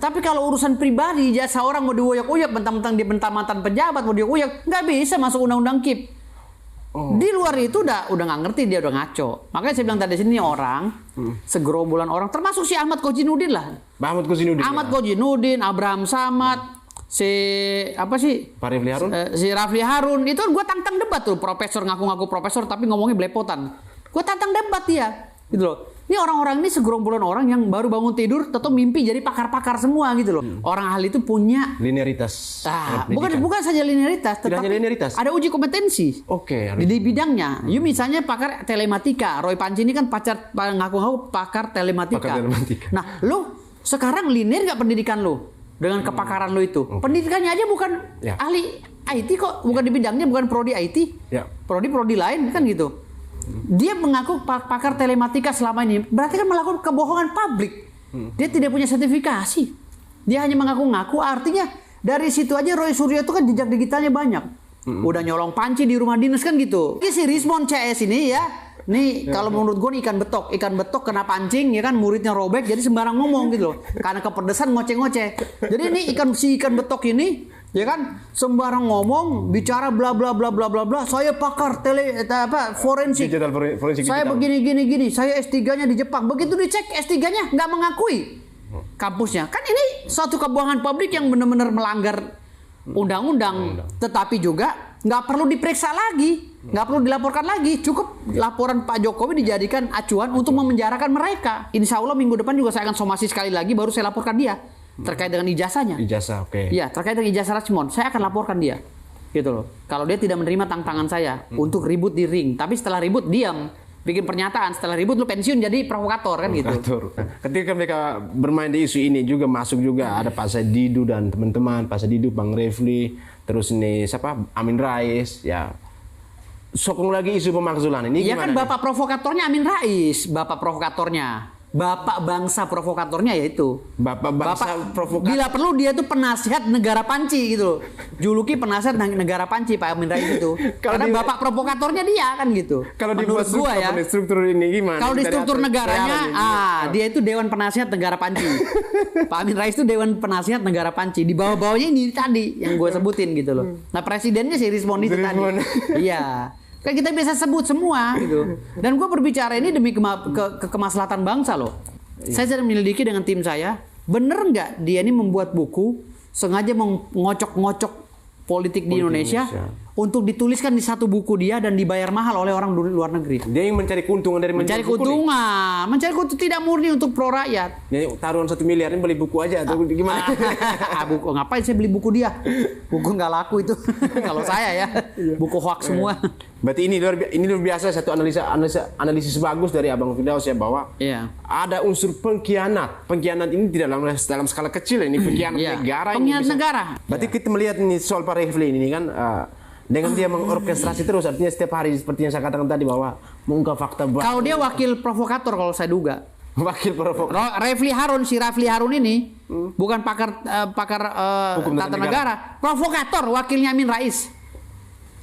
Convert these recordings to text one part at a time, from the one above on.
Tapi kalau urusan pribadi, jasa orang mau diuyak-uyak, mentang-mentang dia mantan pejabat mau diuyak, nggak bisa masuk undang-undang KIP. Di luar itu udah nggak ngerti, dia udah ngaco. Makanya saya bilang tadi sini orang, segerombolan orang, termasuk si Ahmad Kozinudin lah. Ahmad Kozinudin. Ahmad Kozinudin, Abraham Samad, si Pak Rafli Harun. Si Rafli Harun itu gue tantang debat tuh, profesor ngaku-ngaku profesor tapi ngomongnya belepotan. Gue tantang debat dia, gitu loh. Ini orang-orang ini segerombolan orang yang baru bangun tidur, tentu mimpi jadi pakar-pakar semua gitu loh. Orang ahli itu punya linearitas. Bukan saja linearitas, tetapi ada uji kompetensi. Oke. Di bidangnya. You misalnya pakar telematika. Roy Panci ini kan ngaku-ngaku pakar telematika. Nah, lu sekarang linear nggak pendidikan lu dengan kepakaran lu itu? Pendidikannya aja bukan ahli IT kok, bukan di bidangnya, bukan prodi IT. Prodi lain kan gitu. Dia mengaku pakar telematika selama ini, berarti kan melakukan kebohongan publik. Dia tidak punya sertifikasi. Dia hanya mengaku-ngaku, artinya dari situ aja Roy Suryo itu kan jejak digitalnya banyak. Udah nyolong panci di rumah dinas kan gitu. Ini si Rismon CS ini ya, nih kalau menurut gue ikan betok kena pancing ya kan, muridnya robek jadi sembarang ngomong gitu loh. Karena kepedesan ngoceh-ngoceh. Jadi ini ikan betok ini ya kan sembarang ngomong, bicara bla bla bla bla bla bla. Saya pakar forensik. Saya begini. Saya S3-nya di Jepang. Begitu dicek S3-nya nggak mengakui kampusnya. Kan ini suatu kebohongan publik yang benar-benar melanggar undang-undang. Tetapi juga nggak perlu diperiksa lagi, nggak perlu dilaporkan lagi. Cukup laporan Pak Jokowi dijadikan acuan untuk memenjarakan mereka. Insya Allah minggu depan juga saya akan somasi sekali lagi, baru saya laporkan dia. Terkait dengan ijazahnya. Ijazah, oke. Iya, terkait dengan ijazah Rismon, saya akan laporkan dia. Gitu loh. Kalau dia tidak menerima tantangan saya untuk ribut di ring, tapi setelah ribut diam, bikin pernyataan, setelah ribut lu pensiun jadi provokator kan gitu. Ketika mereka bermain di isu ini juga masuk juga ada Pak Saididu dan teman-teman, Pak Saididu, Bang Refli, terus ini siapa? Amin Rais, ya. Sokong lagi isu pemakzulan ini. Iya kan Bapak provokatornya Amin Rais, Bapak provokatornya. Bapak bangsa provokatornya yaitu Bapak provokator. Bila perlu dia tuh penasihat negara panci gitu loh. Juluki penasihat negara panci Pak Amin Rais itu. Karena bapak provokatornya dia kan gitu. Kalau menurut gua ya. Struktur ini gimana? Kalau di struktur negaranya, dia itu Dewan Penasihat Negara Panci. Pak Amin Rais itu Dewan Penasihat Negara Panci. Di bawah-bawahnya ini tadi yang gue sebutin gitu loh. Nah presidennya si Rismon itu tadi. Iya. Kan kita bisa sebut semua gitu. Dan gue berbicara ini demi kemaslahatan bangsa loh. Saya sedang menyelidiki dengan tim saya, bener nggak dia ini membuat buku sengaja mengocok-ngocok politik di Indonesia untuk dituliskan di satu buku dia dan dibayar mahal oleh orang luar negeri. Dia yang mencari keuntungan dari mencari keuntungan, tidak murni untuk pro rakyat. Jadi taruhan 1 miliar ini beli buku aja atau gimana? Buku ngapain saya beli buku dia? Buku nggak laku itu. Kalau saya ya, buku hoax semua. Berarti ini luar biasa satu analisis bagus dari Abang Firdaus ya, bahwa ada unsur pengkhianat. Pengkhianat ini tidak dalam skala kecil, ini pengkhianat negara. Pengkhianat negara. Berarti kita melihat ini soal Pak Refli ini kan dengan dia mengorkestrasi terus, artinya setiap hari seperti yang saya katakan tadi bahwa mengungkap fakta baru. Kalau dia wakil provokator kalau saya duga. Wakil provokator. Rafli Harun ini bukan pakar tata negara, provokator, wakilnya Amin Rais.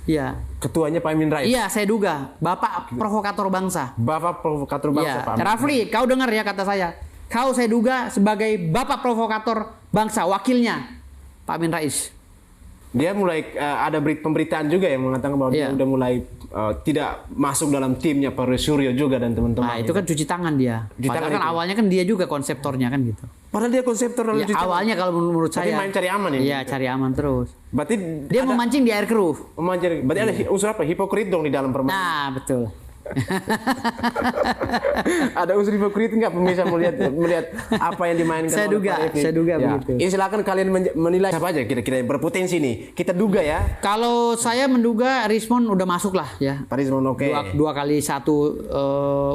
Iya. Ketuanya Pak Amin Rais. Iya, saya duga. Bapak provokator bangsa. Bapak provokator bangsa, Pak Amin. Rafli, kau dengar ya kata saya. Kau saya duga sebagai bapak provokator bangsa, wakilnya Pak Amin Rais. Dia mulai ada pemberitaan juga yang mengatakan bahwa dia udah mulai tidak masuk dalam timnya Pak Roy Suryo juga dan teman-teman. Nah, itu kan cuci tangan dia. Padahal kan awalnya kan dia juga konseptornya kan gitu. Padahal dia konseptor dalam cuci tangan. Awalnya kalau menurut saya. Tapi main cari aman ya. Iya, cari aman terus. Berarti dia memancing di air keruh. Memancing. Berarti ada unsur apa? Hipokrit dong di dalam permainan. Nah, betul. Ada unsur hipokrit nggak pemirsa melihat apa yang dimainkan? Saya duga begitu. Ini silakan kalian menilai siapa aja kira-kira yang berpotensi nih. Kita duga ya. Kalau saya menduga Rismon udah masuk lah ya. Pak Rismon oke. 2x1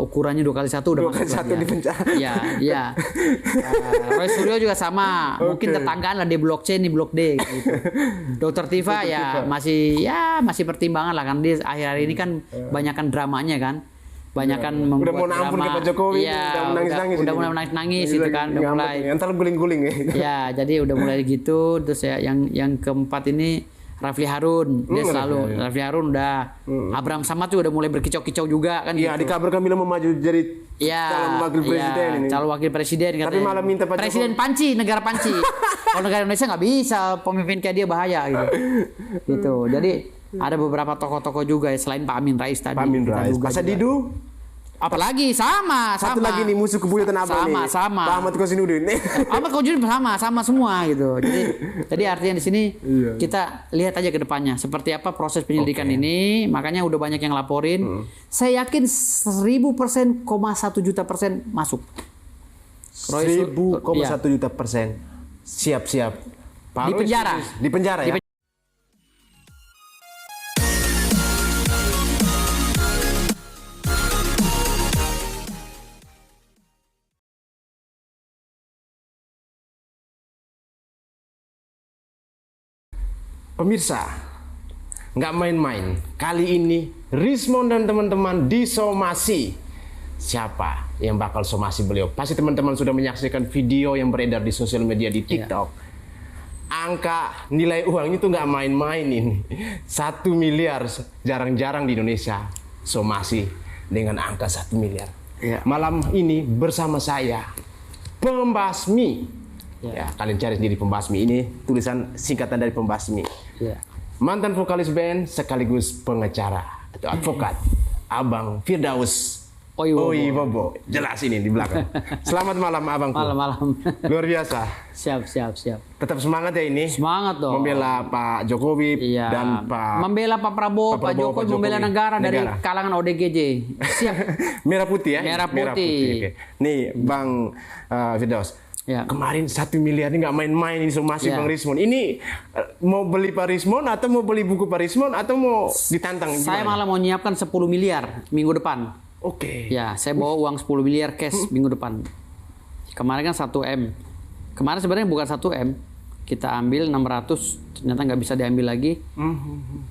ukurannya 2x1 udah masuk. 2x1 di penjara. Iya. Roy Suryo juga sama. Mungkin tetanggaan lah, dia blok C nih blok D gitu. Dokter Tifa ya masih pertimbangan lah kan, dia akhir-akhir ini kan banyakan dramanya kan, banyakan udah mau nampun ke Pak Jokowi, udah mulai menangis gitu kan, udah mulai entar guling-guling ya. Jadi udah mulai gitu. Terus ya yang keempat ini Rafli Harun, dia selalu Rafli Harun udah. Abraham Samad juga udah mulai berkicau-kicau juga kan. Iya, gitu. dikabarkan bilang mau maju jadi calon wakil presiden ini. Calon wakil presiden. Tapi malah minta Pak Presiden Panci, negara Panci. Kalau negara Indonesia nggak bisa, pemimpin kayak dia bahaya gitu. Gitu. Jadi ada beberapa tokoh-tokoh juga ya, selain Pak Amin Rais tadi. Pak Amin Rais. Pak Sadidu. Apalagi sama. Satu lagi nih musuh kebuyutan apa nih? Sama. Pak Ahmad Kosinudin. Ahmad Kosinudin sama semua gitu. Jadi artinya di sini kita lihat aja ke depannya seperti apa proses penyelidikan ini. Makanya udah banyak yang laporin. Saya yakin 1000%, 1 juta% masuk. 1000,1 juta%. Siap-siap. Di penjara. Di penjara ya. Pemirsa, nggak main-main. Kali ini Rismond dan teman-teman disomasi. Siapa yang bakal somasi beliau? Pasti teman-teman sudah menyaksikan video yang beredar di sosial media di TikTok. Angka nilai uang itu nggak main-main ini. 1 miliar jarang-jarang di Indonesia somasi dengan angka 1 miliar. Malam ini bersama saya, Pembasmi. Ya, kalian cari sendiri Pembasmi, ini tulisan singkatan dari Pembasmi. Mantan vokalis band sekaligus pengacara atau advokat, Abang Firdaus Oibobo. Jelas ini di belakang. Selamat malam Abangku. Malam. Luar biasa. Siap. Tetap semangat ya ini. Semangat dong. Membela Pak Jokowi dan membela Pak Prabowo, Pak Jokowi membela negara dari kalangan ODGJ. Siap. Merah putih ya. Merah putih. Oke. Nih Bang Firdaus. Kemarin 1 miliar ini nggak main-main ini somasi Bang Rismond. Ini mau beli Pak Rismond atau mau beli buku Pak Rismond atau mau ditantang? Saya malah mau nyiapkan 10 miliar minggu depan. Oke. Ya, saya bawa uang 10 miliar cash minggu depan. Kemarin kan 1 M. Kemarin sebenarnya bukan 1 M. Kita ambil 600, ternyata nggak bisa diambil lagi.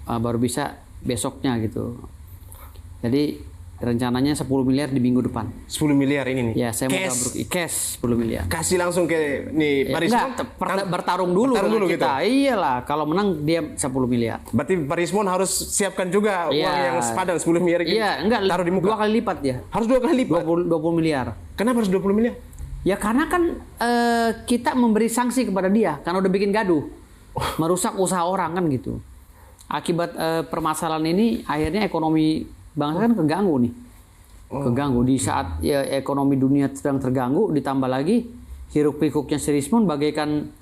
Baru bisa besoknya gitu. Jadi rencananya 10 miliar di minggu depan. 10 miliar ini nih? Ya, saya mau cash 10 miliar. Kasih langsung ke nih Pak Rismond? Bertarung dulu dengan kita. Gitu. Iyalah, kalau menang dia 10 miliar. Berarti Pak Rismond harus siapkan juga uang yang sepadan 10 miliar gitu. Iya, enggak, taruh di muka. 2 kali lipat dia. Harus 2 kali lipat? 20 miliar. Kenapa harus 20 miliar? Ya karena kan kita memberi sanksi kepada dia karena udah bikin gaduh. Merusak usaha orang kan gitu. Akibat permasalahan ini akhirnya ekonomi bangsa kan keganggu nih. Keganggu di saat ekonomi dunia sedang terganggu, ditambah lagi hiruk pikuknya si Rismond bagaikan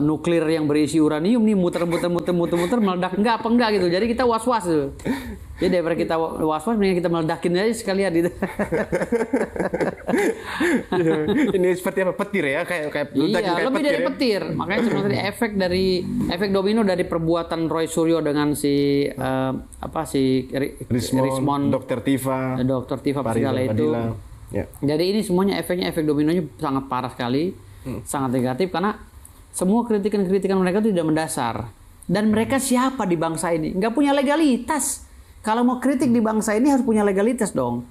nuklir yang berisi uranium nih muter meledak enggak gitu. Jadi kita was-was tuh. Jadi daripada kita was-was mendingan kita meledakin aja sekalian gitu. Ini seperti apa, petir ya, kayak lebih dari petir. Makanya sebenarnya efek domino dari perbuatan Roy Suryo dengan si Rismond, Dr. Tifa segala itu. Jadi ini semuanya efek dominonya sangat parah sekali, sangat negatif karena semua kritikan mereka itu tidak mendasar. Dan mereka siapa di bangsa ini? Nggak punya legalitas. Kalau mau kritik di bangsa ini harus punya legalitas dong.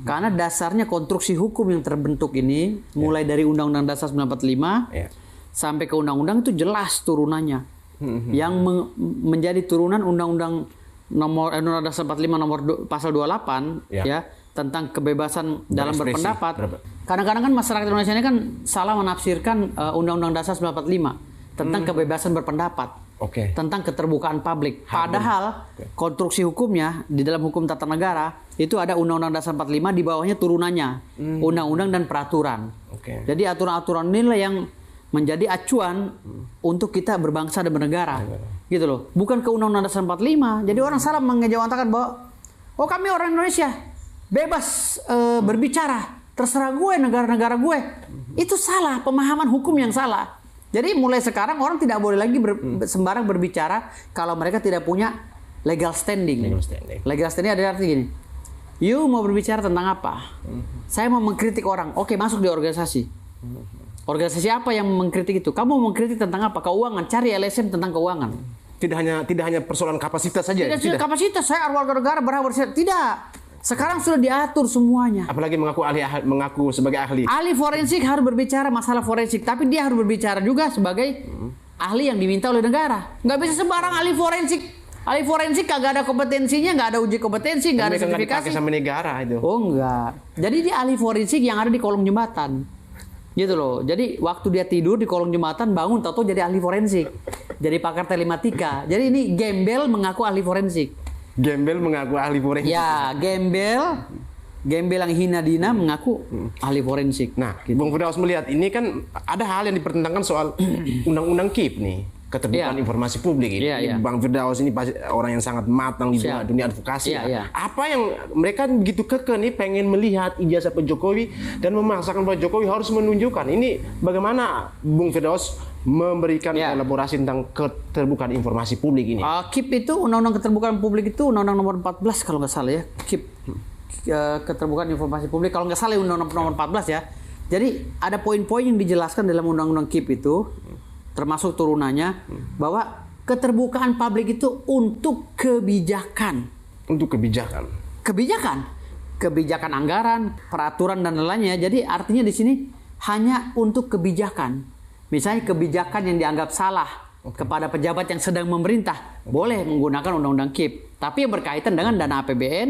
Karena dasarnya konstruksi hukum yang terbentuk ini, mulai dari Undang-Undang Dasar 1945 sampai ke Undang-Undang itu jelas turunannya. Yang menjadi turunan Undang-Undang Undang-Undang Dasar 45 nomor pasal 28 ya tentang kebebasan dalam berpendapat. Kadang-kadang kan masyarakat Indonesia ini kan salah menafsirkan Undang-Undang Dasar 1945 tentang kebebasan berpendapat. Tentang keterbukaan publik. Padahal konstruksi hukumnya di dalam hukum tata negara itu ada Undang-Undang Dasar 45, di bawahnya turunannya undang-undang dan peraturan. Jadi aturan-aturan inilah yang menjadi acuan untuk kita berbangsa dan bernegara. Gitu loh. Bukan ke Undang-Undang Dasar 45. Jadi orang salah mengejawantkan bahwa kami orang Indonesia bebas berbicara, terserah gue, negara-negara gue. Itu salah, pemahaman hukum yang salah. Jadi mulai sekarang orang tidak boleh lagi sembarang berbicara kalau mereka tidak punya legal standing. Legal standing ada arti gini. You mau berbicara tentang apa? Saya mau mengkritik orang. Oke, masuk di organisasi. Organisasi apa yang mengkritik itu? Kamu mau mengkritik tentang apa? Keuangan. Cari LSM tentang keuangan. Tidak hanya persoalan kapasitas saja. Tidak kapasitas. Saya warga negara berhak berbicara. Tidak. Sekarang sudah diatur semuanya. Apalagi mengaku sebagai ahli. Ahli forensik harus berbicara masalah forensik, tapi dia harus berbicara juga sebagai ahli yang diminta oleh negara. Nggak bisa sembarang ahli forensik. Ahli forensik kagak ada kompetensinya, nggak ada uji kompetensi, nggak ada sertifikasi. Nggak sama negara itu. Oh enggak. Jadi dia ahli forensik yang ada di kolong jembatan. Gitu loh. Jadi waktu dia tidur di kolong jembatan bangun tahu jadi ahli forensik. Jadi pakar telematika. Jadi ini gembel mengaku ahli forensik. Gembel mengaku ahli forensik. Ya, gembel yang hina dina mengaku ahli forensik. Nah, gitu. Bung Firdaus melihat ini kan ada hal yang dipertentangkan soal undang-undang KIP nih, keterbukaan informasi publik ini. Bang Firdaus ini pasti orang yang sangat matang di dunia advokasi. Apa yang mereka begitu kekeh nih pengen melihat ijazah Pak Jokowi dan memaksakan Pak Jokowi harus menunjukkan ini bagaimana Bung Firdaus memberikan elaborasi tentang keterbukaan informasi publik ini. KIP itu undang-undang keterbukaan publik itu undang-undang nomor 14 kalau nggak salah ya. KIP keterbukaan informasi publik kalau nggak salah undang-undang nomor 14 ya. Jadi ada poin-poin yang dijelaskan dalam undang-undang KIP itu termasuk turunannya bahwa keterbukaan publik itu untuk kebijakan. Untuk kebijakan. Kebijakan anggaran, peraturan dan lainnya. Jadi artinya di sini hanya untuk kebijakan. Misalnya kebijakan yang dianggap salah kepada pejabat yang sedang memerintah boleh menggunakan undang-undang KIP, tapi yang berkaitan dengan dana APBN,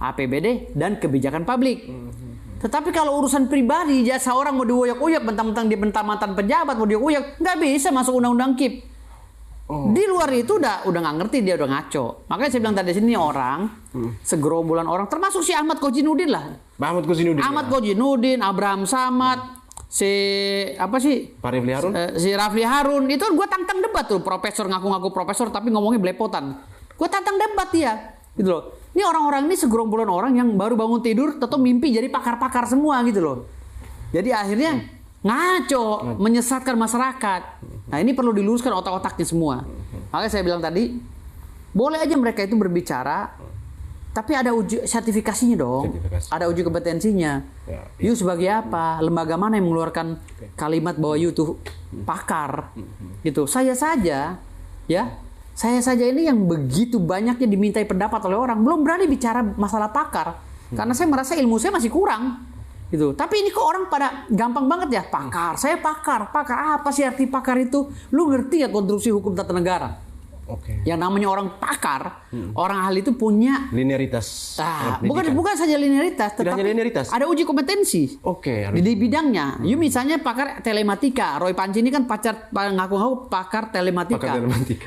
APBD dan kebijakan publik. Tetapi kalau urusan pribadi, jasa orang mau diuyak-uyak, mentang-mentang dia mantan pejabat mau diuyak, nggak bisa masuk undang-undang KIP. Di luar itu udah nggak ngerti, dia udah ngaco. Makanya saya bilang tadi sini orang segerombolan orang, termasuk si Ahmad Kozinudin lah. Ahmad Kozinudin, Abraham Samad. Si Rafli Harun itu gue tantang debat tuh, profesor ngaku-ngaku profesor tapi ngomongnya belepotan. Gue tantang debat dia, gitu loh. Ini orang-orang ini segerombolan orang yang baru bangun tidur, tetap mimpi jadi pakar-pakar semua gitu loh. Jadi akhirnya ngaco, menyesatkan masyarakat. Nah ini perlu diluruskan otak-otaknya semua. Makanya saya bilang tadi, boleh aja mereka itu berbicara, tapi ada uji sertifikasinya dong. Ada uji kompetensinya. You sebagai apa? Lembaga mana yang mengeluarkan kalimat bahwa you itu pakar? Gitu. Saya saja ini yang begitu banyaknya dimintai pendapat oleh orang, belum berani bicara masalah pakar. Karena saya merasa ilmu saya masih kurang. Gitu. Tapi ini kok orang pada gampang banget ya, pakar. Saya pakar. Pakar apa sih arti pakar itu? Lu ngerti ya konstruksi hukum tata negara? Yang namanya orang pakar, orang ahli itu punya linearitas. Bukan saja linearitas, tetapi ada uji kompetensi. Di bidangnya. Misalnya pakar telematika, Roy Panci ini kan ngaku-ngaku pakar telematika.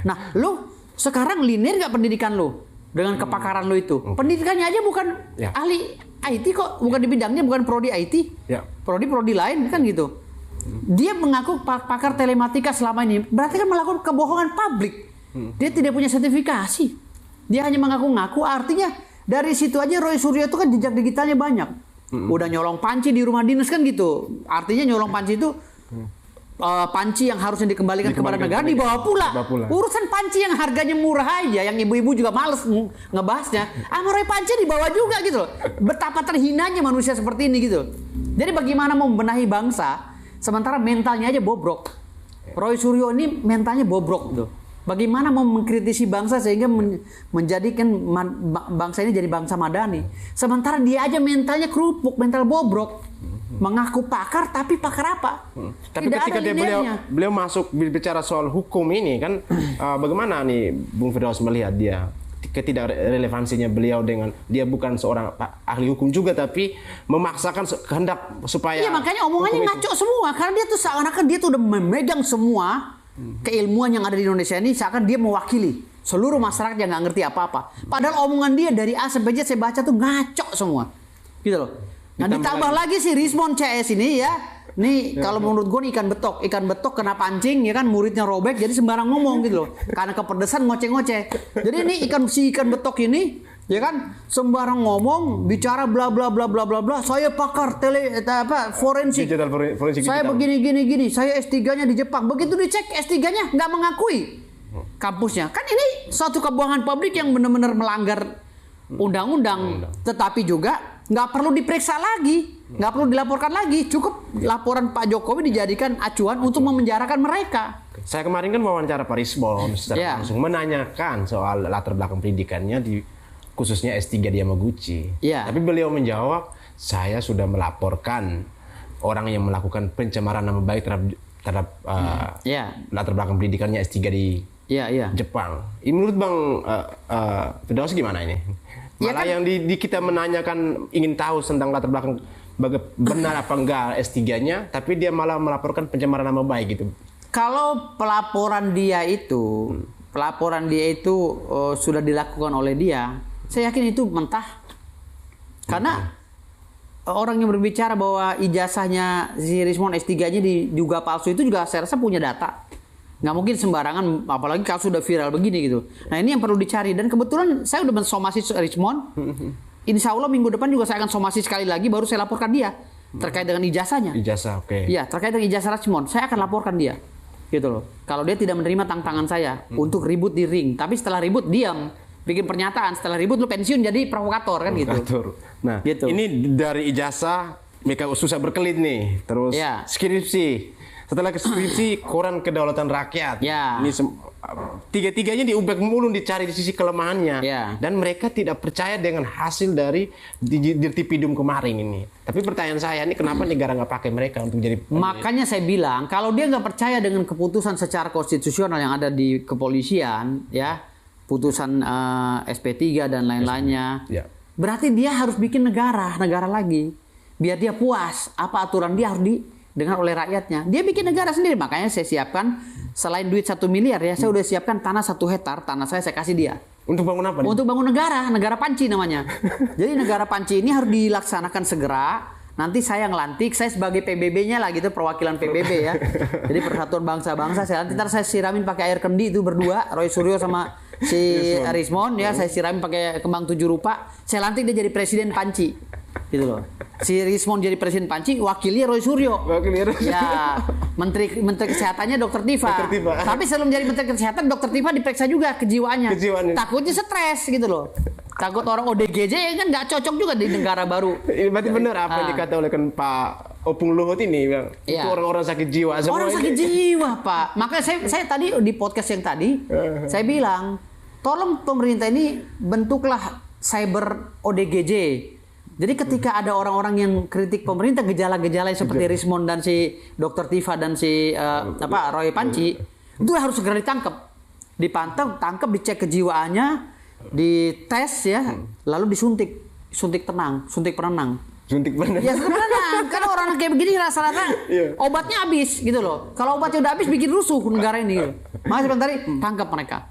Nah, lu sekarang linear nggak pendidikan lu dengan kepakaran lu itu? Pendidikannya aja bukan ahli IT kok, bukan di bidangnya, bukan prodi IT, prodi lain kan gitu. Dia mengaku pakar telematika selama ini, berarti kan melakukan kebohongan publik. Dia tidak punya sertifikasi. Dia hanya mengaku-ngaku, artinya dari situ aja Roy Suryo itu kan jejak digitalnya banyak. Udah nyolong panci di rumah dinas kan gitu. Artinya nyolong panci itu panci yang harusnya dikembalikan kepada negara dibawa pula. Urusan panci yang harganya murah aja, yang ibu-ibu juga males ngebahasnya, sama Roy Panci dibawa juga gitu. Betapa terhinanya manusia seperti ini gitu. Jadi bagaimana mau membenahi bangsa sementara mentalnya aja bobrok. Roy Suryo ini mentalnya bobrok tuh. Bagaimana mau mengkritisi bangsa sehingga menjadikan bangsa ini jadi bangsa madani. Sementara dia aja mentalnya kerupuk, mental bobrok. Mengaku pakar, tapi pakar apa? Tapi ketika beliau masuk bicara soal hukum ini kan, bagaimana nih Bung Firdaus melihat dia? Ketidakrelevansinya beliau dengan dia bukan seorang ahli hukum juga, tapi memaksakan kehendak supaya. Iya, makanya omongannya ngaco semua. Karena dia tuh seakan-akan dia tuh udah memegang semua keilmuan yang ada di Indonesia ini, seakan dia mewakili seluruh masyarakat yang nggak ngerti apa-apa. Padahal omongan dia dari A sampai Z saya baca tuh ngaco semua, gitu loh. Nah ditambah lagi si Rismon CS ini ya, nih kalau menurut gue ikan betok kena pancing ya kan, muridnya robek jadi sembarang ngomong gitu loh, karena kepedesan ngoceh-ngoceh. Jadi ini ikan betok ini ya kan sembarang ngomong, bicara bla bla bla bla bla bla. Saya pakar forensik. Saya begini. Saya S3-nya di Jepang. Begitu dicek S3-nya nggak mengakui kampusnya. Kan ini suatu kebohongan publik yang benar-benar melanggar undang-undang. Tetapi juga nggak perlu diperiksa lagi, nggak perlu dilaporkan lagi. Cukup laporan Pak Jokowi dijadikan acuan untuk memenjarakan mereka. Saya kemarin kan wawancara Pak Rismon secara langsung menanyakan soal latar belakang pendidikannya di khususnya S3 di Yamaguchi. Tapi beliau menjawab, saya sudah melaporkan orang yang melakukan pencemaran nama baik terhadap terhadap latar belakang pendidikannya S3 di Jepang. Ini menurut Bang Firdaus gimana ini? Malah yang di kita menanyakan ingin tahu tentang latar belakang benar apa enggak S3-nya, tapi dia malah melaporkan pencemaran nama baik gitu. Kalau pelaporan dia itu sudah dilakukan oleh dia, saya yakin itu mentah. Karena orang yang berbicara bahwa ijazahnya si Rismond S3-nya juga palsu itu juga saya rasa punya data. Nggak mungkin sembarangan, apalagi kalau sudah viral begini gitu. Nah ini yang perlu dicari, dan kebetulan saya udah mensomasi Rismond. Insya Allah minggu depan juga saya akan somasi sekali lagi, baru saya laporkan dia terkait dengan ijazahnya. Ijazah, oke. Iya, terkait dengan ijazah Rismond, saya akan laporkan dia, gitu loh. Kalau dia tidak menerima tantangan saya untuk ribut di ring, tapi setelah ribut diam, bikin pernyataan, setelah ribut lu pensiun jadi provokator kan gitu. Nah, gitu. Ini dari ijazah mereka susah berkelit nih, terus skripsi. Setelah skripsi, koran kedaulatan rakyat. Ini tiga-tiganya diubek mulu, dicari di sisi kelemahannya. Dan mereka tidak percaya dengan hasil dari Dirtipidum kemarin ini. Tapi pertanyaan saya, ini kenapa negara nggak pakai mereka untuk jadi... Makanya saya bilang, kalau dia nggak percaya dengan keputusan secara konstitusional yang ada di kepolisian, putusan SP3 dan lain-lainnya, berarti dia harus bikin negara lagi. Biar dia puas, apa aturan dia harus dengar oleh rakyatnya. Dia bikin negara sendiri. Makanya saya siapkan, selain duit 1 miliar saya udah siapkan tanah 1 hektar, tanah saya kasih dia. Untuk bangun apa? Untuk bangun negara Panci namanya. Jadi negara Panci ini harus dilaksanakan segera. Nanti saya ngelantik, saya sebagai PBB-nya lah gitu, perwakilan PBB ya. Jadi Persatuan Bangsa-Bangsa, ntar saya siramin pakai air kendi itu berdua, Roy Suryo sama si Rismond saya siramin pakai kembang 7 rupa. Saya lantik dia jadi presiden Panci. Gitu loh. Si Rismond jadi presiden Panci, wakilnya Roy Suryo. Ya, menteri kesehatannya Dr. Tifa. Tapi sebelum jadi menteri kesehatan, Dr. Tifa diperiksa juga kejiwaannya. Takutnya stres gitu loh. Takut orang ODGJ kan nggak cocok juga di negara baru. Berarti benar apa yang dikata oleh Pak Opung Luhut ini, itu orang-orang sakit jiwa semua. Orang sakit jiwa, Pak. Makanya saya tadi di podcast yang tadi saya bilang, tolong pemerintah ini bentuklah cyber ODGJ. Jadi ketika ada orang-orang yang kritik pemerintah, gejala-gejala seperti Rismond dan si Dr. Tifa dan si Roy Panci, itu harus segera ditangkap. Dipantau, tangkap, dicek kejiwaannya, dites lalu suntik penenang. Ya penenang, karena orang kayak begini rasa-rasa obatnya habis gitu loh. Kalau obatnya udah habis bikin rusuh negara ini. Makanya sebentar tangkap mereka.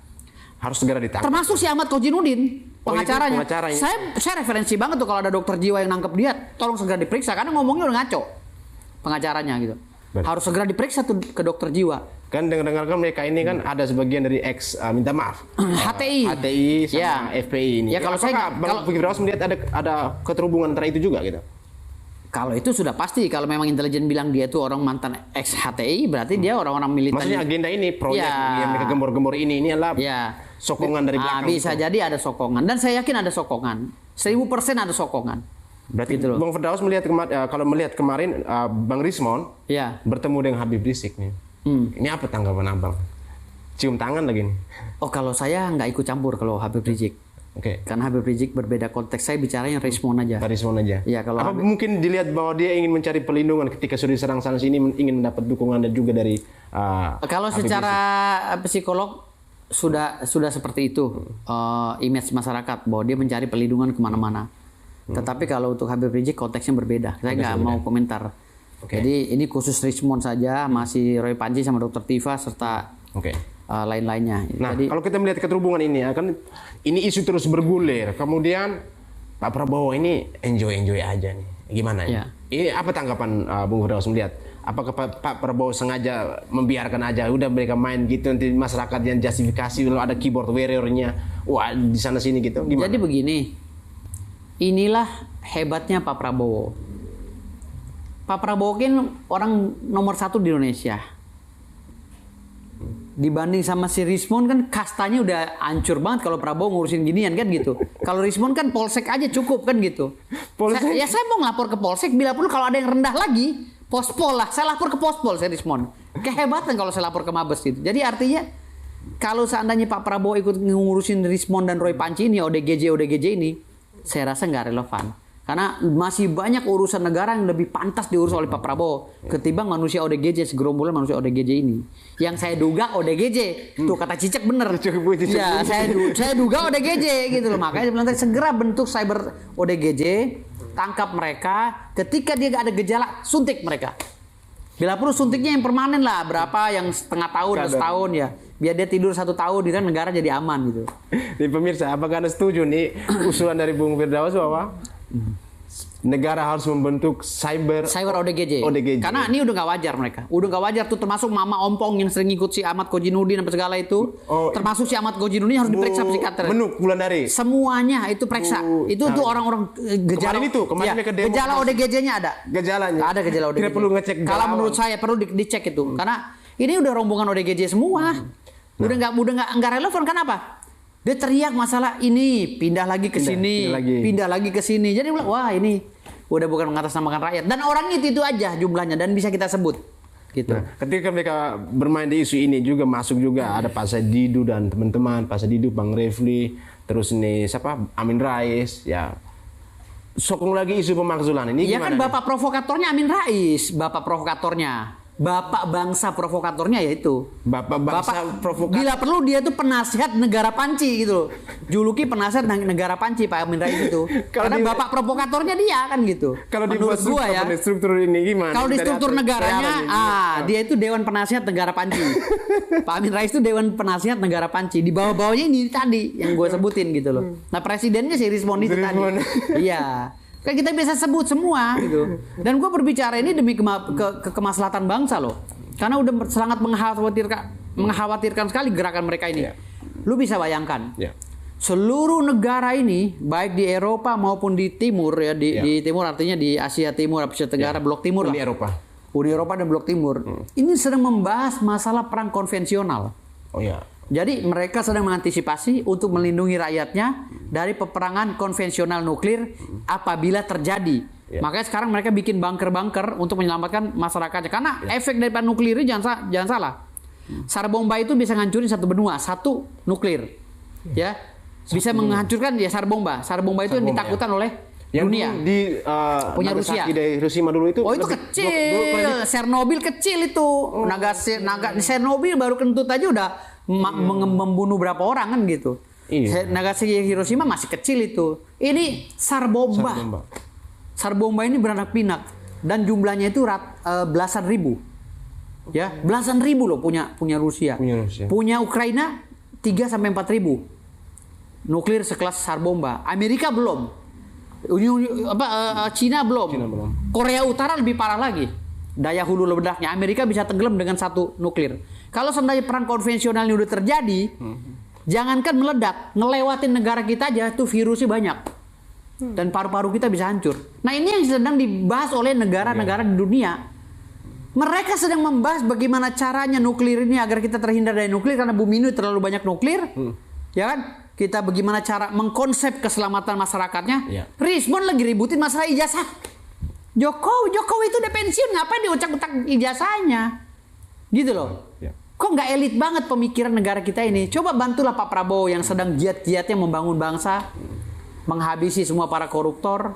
Harus segera ditangkap. Termasuk si Ahmad Kozinudin, pengacaranya. Saya referensi banget tuh kalau ada dokter jiwa yang nangkep dia, tolong segera diperiksa karena ngomongnya udah ngaco. Pengacaranya gitu. Harus segera diperiksa tuh ke dokter jiwa. Kan dengar-dengar kan mereka ini kan ada sebagian dari minta maaf. HTI sama FPI ini. Ya kalau Bang Firdaus melihat ada keterhubungan antara itu juga gitu. Kalau itu sudah pasti, kalau memang intelijen bilang dia itu orang mantan ex HTI, berarti dia orang-orang militan. Maksudnya agenda ini, proyek yang mereka gembor-gembor ini adalah sokongan dari belakang. Bisa jadi ada sokongan, dan saya yakin ada sokongan. 1000% ada sokongan. Berarti gitu Bang Firdaus melihat kalau melihat kemarin Bang Rismond bertemu dengan Habib Rizik nih. Ini apa tanggapan Abang? Cium tangan lagi nih. Oh, kalau saya nggak ikut campur kalau Habib Rizik. Karena Habib Rizik berbeda konteks, saya bicaranya Rismond aja. Rismond aja. Ya, kalau apa mungkin dilihat bahwa dia ingin mencari perlindungan ketika sudah diserang sana sini, ingin mendapat dukungan dan juga dari kalau Habib secara Rizik. Psikolog sudah seperti itu image masyarakat bahwa dia mencari perlindungan kemana-mana. Tetapi kalau untuk Habib Rizik konteksnya berbeda. Saya nggak mau komentar. Jadi ini khusus Rismond saja, masih Roy Panci sama Dr. Tifa serta lain-lainnya. Nah, kalau kita melihat keterhubungan ini kan ini isu terus bergulir. Kemudian Pak Prabowo ini enjoy aja nih. Gimana ya? Ini apa tanggapan Bung Firdaus melihat? Apakah Pak Prabowo sengaja membiarkan aja udah mereka main gitu, nanti masyarakat yang justifikasi lalu ada keyboard warrior-nya wah di sana sini gitu? Gimana? Jadi begini. Inilah hebatnya Pak Prabowo. Pak Prabowo kan orang nomor 1 di Indonesia. Dibanding sama si Rismond kan kastanya udah hancur banget kalau Prabowo ngurusin ginian kan gitu. Kalau Rismond kan polsek aja cukup kan gitu. Saya mau ngelapor ke polsek, bila perlu kalau ada yang rendah lagi, pospol lah. Saya lapor ke pospol saya Rismond. Kehebatan kalau saya lapor ke Mabes gitu. Jadi artinya kalau seandainya Pak Prabowo ikut ngurusin Rismond dan Roy Panci ini, ODGJ ini, saya rasa nggak relevan. Karena masih banyak urusan negara yang lebih pantas diurus oleh Pak Prabowo ketimbang manusia ODGJ, segerombolan manusia ODGJ ini. Yang saya duga ODGJ, tuh kata Cicek bener. Ya, saya duga ODGJ gitu loh. Makanya sebenarnya segera bentuk cyber ODGJ, tangkap mereka. Ketika dia gak ada gejala, suntik mereka. Bila perlu suntiknya yang permanen lah, berapa yang setengah tahun atau setahun ya. Biar dia tidur 1 tahun, di negara jadi aman gitu. Nih pemirsa, apakah Anda setuju nih usulan dari Bung Firdaus bahwa negara harus membentuk cyber ODGJ. Karena ini udah nggak wajar mereka. Udah nggak wajar tuh, termasuk Mama Ompong yang sering ikut si Ahmad Kojinuddin sampai segala itu. Termasuk si Ahmad Kojinuddin harus diperiksa psikiater. Bulan dari. Semuanya itu periksa. Itu tuh orang-orang gejala. Kemarin ke demo. Gejala ODGJ-nya ada. Gejalanya. Ada gejala ODGJ. Tidak perlu ngecek. Kalau menurut saya perlu dicek itu. Karena ini udah rombongan ODGJ semua. Udah nggak relevan. Kenapa? Dia teriak masalah ini, pindah lagi ke sini, pindah lagi ke sini. Jadi wah ini udah bukan mengatasnamakan rakyat. Dan orang itu aja jumlahnya dan bisa kita sebut. Gitu. Nah, ketika mereka bermain di isu ini juga masuk juga ada Pak Saididu dan teman-teman, Pak Saididu, Bang Refli, terus ini siapa Amin Rais, ya sokong lagi isu pemakzulan ini. Ya kan bapak provokatornya Amin Rais, bapak provokatornya. Bapak bangsa provokatornya yaitu Bapak bangsa provokator. Bila perlu dia tuh penasihat negara panci gitu loh. Juluki penasihat negara panci Pak Amin Rais itu. Karena bapak provokatornya dia kan gitu. Kalau menurut gua ya struktur ini gimana? Kalau di struktur negaranya dia itu Dewan Penasihat Negara Panci. Pak Amin Rais itu Dewan Penasihat Negara Panci. Di bawah-bawahnya ini tadi yang gue sebutin gitu loh. Nah presidennya si Rismon itu tadi. Iya. Kan kita bisa sebut semua gitu. Dan gue berbicara ini demi kemaslahatan bangsa loh. Karena udah sangat mengkhawatirkan sekali gerakan mereka ini. Lu bisa bayangkan. Seluruh negara ini baik di Eropa maupun di timur ya di timur artinya di Asia Timur, Asia Tenggara, Blok Timur Uni lah. Uni Eropa dan Blok Timur. Ini sedang membahas masalah perang konvensional. Oh ya. Jadi mereka sedang mengantisipasi untuk melindungi rakyatnya dari peperangan konvensional nuklir apabila terjadi. Makanya sekarang mereka bikin bunker-bunker untuk menyelamatkan masyarakatnya. Karena efek dari nuklir ini jangan salah. SAR bomba itu bisa ngancurin satu benua, satu nuklir. Ya. Bisa menghancurkan ya SAR bomba. SAR bomba itu yang ditakutkan oleh dunia. Di punya Rusia. Di Hiroshima dulu itu. Oh itu kecil. Chernobyl kecil itu. Chernobyl baru kentut aja udah membunuh berapa orang kan gitu. Nagasaki Hiroshima masih kecil itu. Ini SAR bomba. SAR bomba ini beranak pinak dan jumlahnya itu belasan ribu. Ya, belasan ribu loh punya Rusia. Punya Ukraina 3 sampai 4 ribu. Nuklir sekelas SAR bomba. Amerika belum. Cina belum. Korea Utara lebih parah lagi. Daya hulu ledaknya Amerika bisa tenggelam dengan satu nuklir. Kalau seandainya perang konvensional ini udah terjadi, jangankan meledak, ngelewatin negara kita aja tuh virusnya banyak. Dan paru-paru kita bisa hancur. Nah, ini yang sedang dibahas oleh negara-negara di dunia. Mereka sedang membahas bagaimana caranya nuklir ini agar kita terhindar dari nuklir karena bumi ini terlalu banyak nuklir. Ya kan? Kita bagaimana cara mengkonsep keselamatan masyarakatnya. Rismon lagi ributin masalah ijazah. Jokowi itu udah pensiun, ngapain diucak-ucak ijazahnya? Gitu loh. Kok nggak elit banget pemikiran negara kita ini? Coba bantulah Pak Prabowo yang sedang giat-giatnya membangun bangsa, menghabisi semua para koruptor.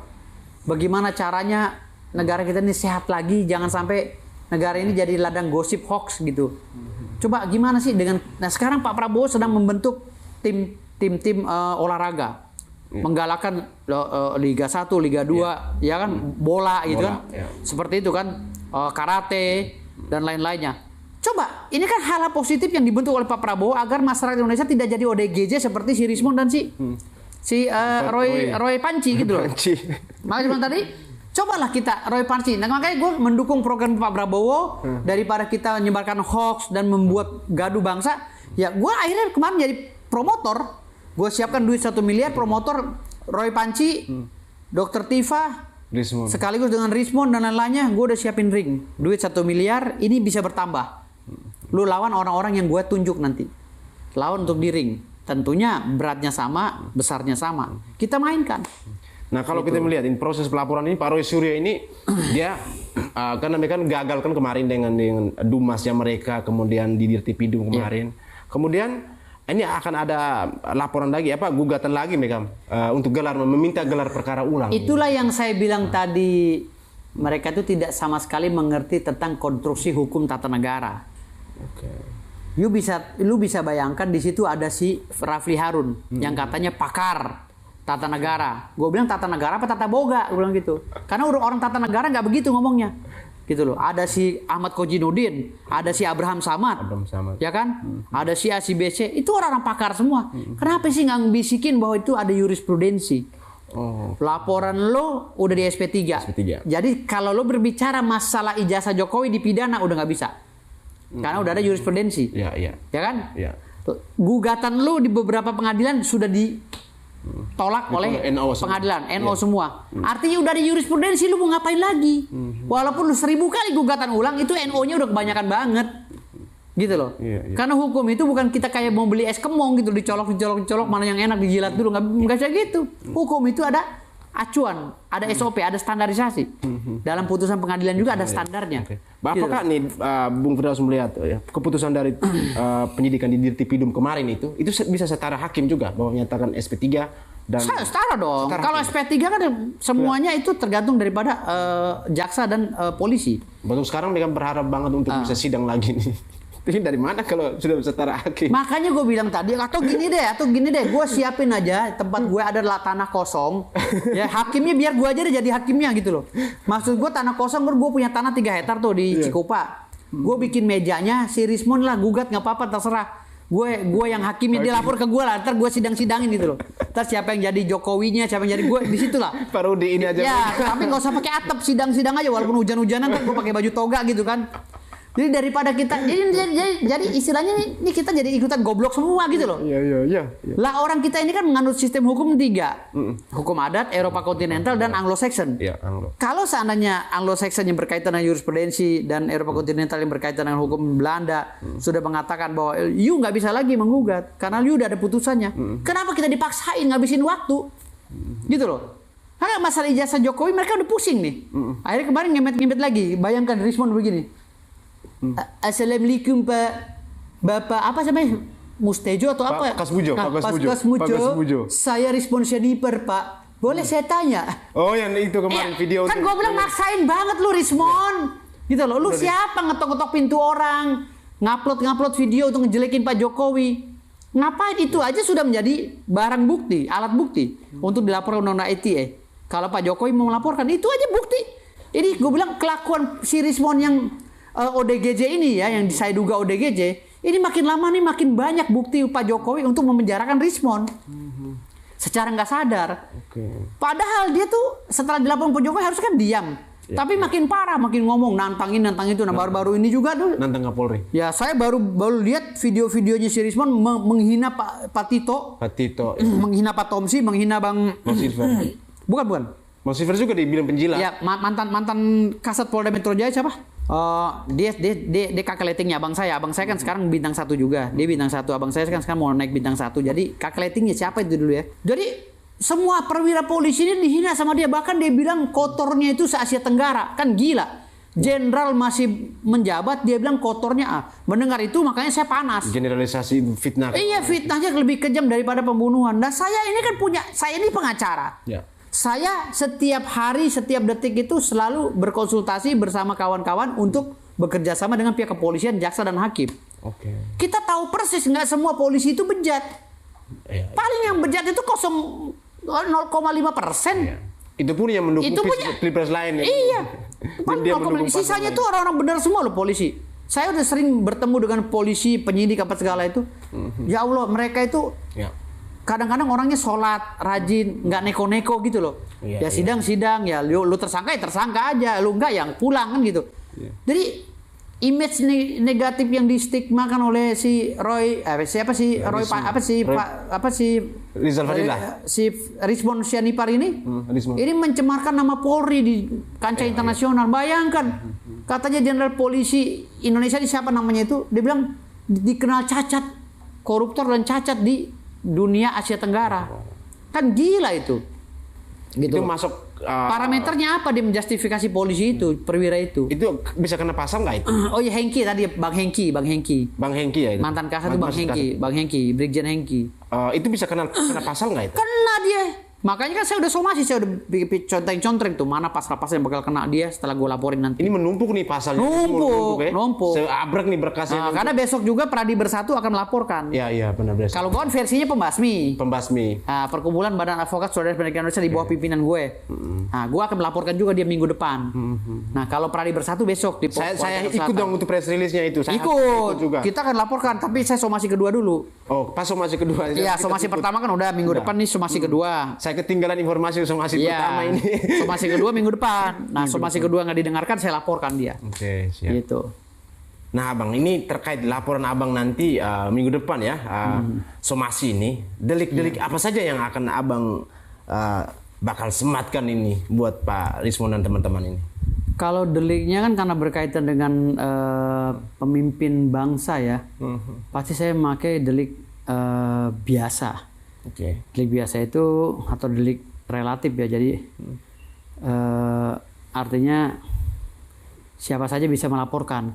Bagaimana caranya negara kita ini sehat lagi, jangan sampai negara ini jadi ladang gosip hoax gitu. Coba gimana sih dengan? Nah sekarang Pak Prabowo sedang membentuk tim olahraga. Menggalakkan Liga 1, Liga 2, ya kan bola gitu kan. Seperti itu kan, karate dan lain-lainnya. Coba, ini kan hal positif yang dibentuk oleh Pak Prabowo agar masyarakat Indonesia tidak jadi ODGJ seperti si Rismon dan si Roy Panci gitu loh. Makanya tadi cobalah kita Roy Panci. Nah, makanya gue mendukung program Pak Prabowo daripada kita menyebarkan hoax dan membuat gaduh bangsa. Ya, gue akhirnya kemarin jadi promotor. Gue siapkan duit 1 miliar promotor Roy Panci, Dr. Tifa, Rismon. Sekaligus dengan Rismon dan lain-lainnya, gue udah siapin ring. Duit 1 miliar, ini bisa bertambah. Lu lawan orang-orang yang gue tunjuk nanti. Lawan untuk di ring. Tentunya beratnya sama, besarnya sama. Kita mainkan. Nah kalau kita melihat ini proses pelaporan ini, Pak Roy Suryo ini dia karena mereka gagal kan kemarin dengan Dumasnya mereka, kemudian di Dirtipidum kemarin. Kemudian Ini akan ada laporan lagi gugatan lagi mereka untuk meminta gelar perkara ulang. Itulah yang saya bilang tadi, mereka itu tidak sama sekali mengerti tentang konstruksi hukum tata negara. Lu bisa bayangkan di situ ada si Rafli Harun yang katanya pakar tata negara. Gue bilang tata negara apa tata boga, gue bilang gitu. Karena orang tata negara nggak begitu ngomongnya. Gitu loh. Ada si Ahmad Kojinuddin, ada si Abraham Samad, ya kan? Ada si ACBC, itu orang-orang pakar semua. Kenapa sih nggak bisikin bahwa itu ada jurisprudensi? Laporan lo udah di SP3. Jadi kalau lo berbicara masalah ijazah Jokowi dipidana udah nggak bisa, karena udah ada jurisprudensi. Ya kan? Gugatan lo di beberapa pengadilan sudah ditolak oleh pengadilan NO semua. Artinya udah ada jurisprudensi, lu mau ngapain lagi? Walaupun lu 1000 kali gugatan ulang, itu NO-nya udah kebanyakan banget. Gitu loh. Karena hukum itu bukan kita kayak mau beli es kemong gitu, dicolok mana yang enak dijilat dulu, nggak bisa gitu. Hukum itu ada acuan, ada SOP, ada standarisasi. Dalam putusan pengadilan juga ada standarnya. Apakah nih Bung Firdaus melihat keputusan dari penyidikan di Dirtipidum kemarin itu bisa setara hakim juga bahwa menyatakan SP3 dan setara dong. Kalau SP3 kan semuanya itu tergantung daripada jaksa dan polisi. Betul, sekarang mereka berharap banget untuk bisa sidang lagi nih. Ini dari mana kalau sudah setara hakim? Makanya gue bilang tadi, atau gini deh, gue siapin aja tempat gue adalah tanah kosong, ya hakimnya biar gue aja jadi hakimnya gitu loh. Maksud gue tanah kosong, gue punya tanah 3 hektar tuh di Cikupa. Gue bikin mejanya, si Rismon lah gugat nggak apa-apa terserah. Gue yang hakimnya, dia lapor ke gue lah, ntar gue sidang-sidangin gitu loh. Ntar siapa yang jadi Jokowinya, siapa yang jadi gue, di situ lah. Parodi ini aja. Ya, tapi nggak usah pakai atap, sidang-sidang aja walaupun hujan-hujanan, ntar gue pakai baju toga gitu kan. Jadi daripada kita, jadi istilahnya ini kita jadi ikutan goblok semua gitu loh. Iya. Lah orang kita ini kan menganut sistem hukum 3. Hukum adat, Eropa kontinental, dan Anglo-Saxon. Kalau seandainya Anglo-Saxon yang berkaitan dengan jurisprudensi dan Eropa kontinental yang berkaitan dengan hukum Belanda sudah mengatakan bahwa you nggak bisa lagi menggugat karena you udah ada putusannya. Kenapa kita dipaksain ngabisin waktu? Gitu loh. Karena masalah ijazah Jokowi mereka udah pusing nih. Akhirnya kemarin ngemet-ngemet lagi. Bayangkan respon begini. Assalamualaikum Pak Bapak apa namanya Mustejo atau apa? Kasmujo. Saya respon sniper Pak. Boleh saya tanya? Oh yang itu kemarin video. Kan gue bilang maksain banget lu respon. Gitu loh. Lu siapa ngetok-ngetok pintu orang, ngupload video untuk ngejelekin Pak Jokowi? Ngapain? Itu aja sudah menjadi barang bukti, alat bukti untuk dilaporkan undang-undang ITE. Kalau Pak Jokowi mau melaporkan, itu aja bukti. Ini gue bilang kelakuan si Rismon yang ODGJ ini ya, yang saya duga ODGJ, ini makin lama nih makin banyak bukti Pak Jokowi untuk memenjarakan Rismon. Secara nggak sadar. Padahal dia tuh setelah dilaporkan Pak Jokowi harusnya kan diam. Tapi makin parah, makin ngomong, nantang itu. Nah baru-baru ini juga tuh. Nantang Kapolri. Ya saya baru lihat video-videonya si Rismon menghina Pak Tito. Menghina Pak Tomsi, menghina Bang Silver. Bukan. Bang Silver juga dibilang penjilat. Ya mantan Kasat Polda Metro Jaya siapa? Dia kakak letingnya abang saya kan sekarang bintang 1 juga, dia bintang 1, abang saya kan sekarang mau naik bintang 1, jadi kakak letingnya siapa itu dulu ya. Jadi semua perwira polisi ini dihina sama dia, bahkan dia bilang kotornya itu se-Asia Tenggara, kan gila. Jenderal masih menjabat dia bilang kotornya. Mendengar itu makanya saya panas. Generalisasi fitnah. Iya, fitnahnya lebih kejam daripada pembunuhan. Nah saya ini kan saya ini pengacara. Ya. Saya setiap hari, setiap detik itu selalu berkonsultasi bersama kawan-kawan untuk bekerja sama dengan pihak kepolisian, jaksa, dan hakim. Kita tahu persis nggak semua polisi itu bejat. Paling yang bejat itu 0,5%. Itu pun yang mendukung pilpres lain. Iya. Sisanya tuh orang-orang benar semua loh polisi. Saya udah sering bertemu dengan polisi, penyidik apa segala itu. Ya Allah, mereka itu... Kadang-kadang orangnya sholat, rajin, nggak neko-neko gitu loh. Sidang-sidang, ya lu tersangka aja, lu enggak yang pulang kan gitu. Jadi image negatif yang distigmakan oleh si Roy, Rizal Fadila, si Rismon Syanipar ini mencemarkan nama Polri di kancah internasional. Bayangkan, katanya Jenderal Polisi Indonesia ini siapa namanya itu, dia bilang dikenal cacat, koruptor dan cacat di dunia Asia Tenggara. Kan gila itu. Gitu. Itu masuk parameternya apa dia menjustifikasi polisi itu, perwira itu? Itu bisa kena pasal nggak itu? Oh iya, Hengki tadi, Bang Hengki. Bang Hengki ya itu. Mantan Kasat itu Bang Hengki, Brigjen Hengki. Itu bisa kena pasal nggak itu? Kena dia. Makanya kan saya udah somasi, saya udah contreng tuh mana pasal-pasal yang bakal kena dia setelah gue laporin nanti. Ini menumpuk nih pasalnya. Numpuk. Seabrek nih berkasnya. Karena besok juga Pradi Bersatu akan melaporkan. Iya benar. Kalau gue kan versinya pembasmi. Perkumpulan Badan Advokat Saudara Pendidikan Indonesia di bawah pimpinan gue. Nah, gue akan melaporkan juga dia minggu depan. Nah, kalau Pradi Bersatu besok di saya ikut dong untuk press release-nya itu. Saya ikut juga. Kita akan laporkan, tapi saya somasi kedua dulu. Oh, pas somasi kedua. Iya, somasi pertama kan udah minggu depan nih somasi kedua. Saya ketinggalan informasi somasi pertama ini. Somasi kedua minggu depan. Nah, somasi kedua nggak didengarkan, saya laporkan dia. Oke, siap. Gitu. Nah, Abang, ini terkait laporan Abang nanti minggu depan ya, somasi ini, delik-delik apa saja yang akan Abang bakal sematkan ini buat Pak Rismond dan teman-teman ini? Kalau deliknya kan karena berkaitan dengan pemimpin bangsa ya, pasti saya memakai delik biasa. Delik biasa itu atau delik relatif ya, jadi artinya siapa saja bisa melaporkan.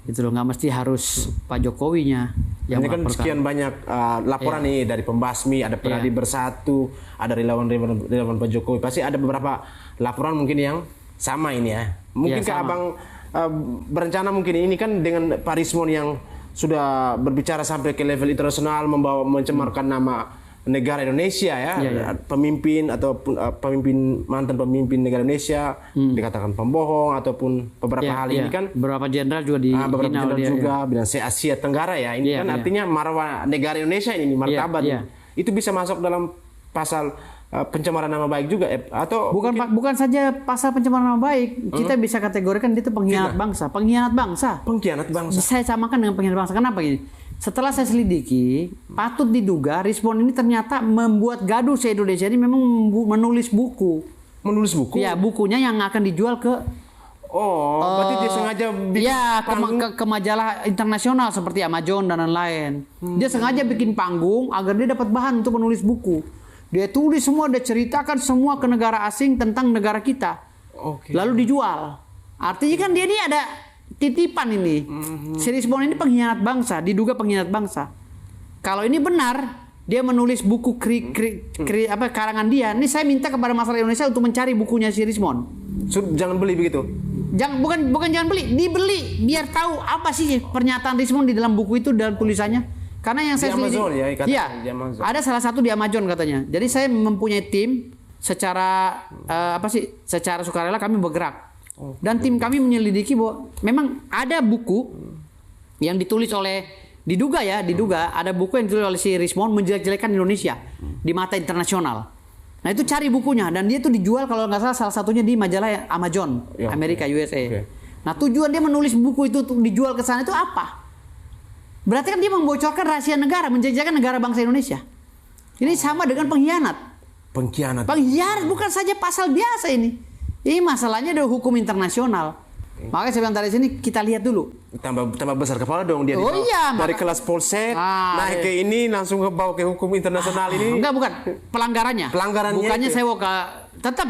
Gitu loh, nggak mesti harus Pak Jokowinya yang ini kan melaporkan. Sekian banyak laporan nih dari pembasmi, ada Pradi Bersatu, ada relawan Pak Jokowi. Pasti ada beberapa laporan mungkin yang sama ini ya. Mungkin Abang berencana mungkin ini kan dengan Pak Rismond yang sudah berbicara sampai ke level internasional, mencemarkan nama negara Indonesia ya, pemimpin ataupun mantan pemimpin negara Indonesia dikatakan pembohong ataupun beberapa hal ini kan beberapa jenderal juga beberapa jenderal juga bilang Asia Tenggara ya, ini kan artinya marwah negara Indonesia ini martabat itu bisa masuk dalam pasal pencemaran nama baik juga atau bukan saja pasal pencemaran nama baik, kita bisa kategorikan dia itu pengkhianat bangsa. Saya samakan dengan pengkhianat bangsa. Kenapa gini? Setelah saya selidiki, patut diduga Rismond ini ternyata membuat gaduh se-Indonesia ini, memang menulis buku. Ya, bukunya yang akan dijual ke berarti dia sengaja bikin ke majalah internasional seperti Amazon dan lain-lain. Dia sengaja bikin panggung agar dia dapat bahan untuk menulis buku. Dia tulis semua, dia ceritakan semua ke negara asing tentang negara kita. Lalu dijual. Artinya kan dia ini ada titipan ini. Si Rismond ini pengkhianat bangsa, diduga pengkhianat bangsa. Kalau ini benar, dia menulis buku karangan dia. Ini saya minta kepada masyarakat Indonesia untuk mencari bukunya si Rismond. Jangan beli begitu. Bukan jangan beli, dibeli biar tahu apa sih pernyataan Rismond di dalam buku itu, dalam tulisannya. Karena yang saya selidiki, ada salah satu di Amazon katanya. Jadi saya mempunyai tim secara secara sukarela kami bergerak. Dan tim kami menyelidiki bahwa memang ada buku yang ditulis oleh diduga ada buku yang ditulis oleh si Rismond menjelek-jelekan Indonesia di mata internasional. Nah, itu cari bukunya dan dia tuh dijual kalau nggak salah satunya di majalah Amazon Amerika USA. Nah, tujuan dia menulis buku itu untuk dijual ke sana itu apa? Berarti kan dia membocorkan rahasia negara, menjajahkan negara bangsa Indonesia. Ini sama dengan pengkhianat. Pengkhianat bukan saja pasal biasa ini. Ini masalahnya adalah hukum internasional. Makanya saya bilang dari sini kita lihat dulu. Tambah besar kepala dong dia. Dari kelas polsek naik ke ini langsung ke bawah ke hukum internasional ini. Bukan pelanggarannya. Bukannya saya tetap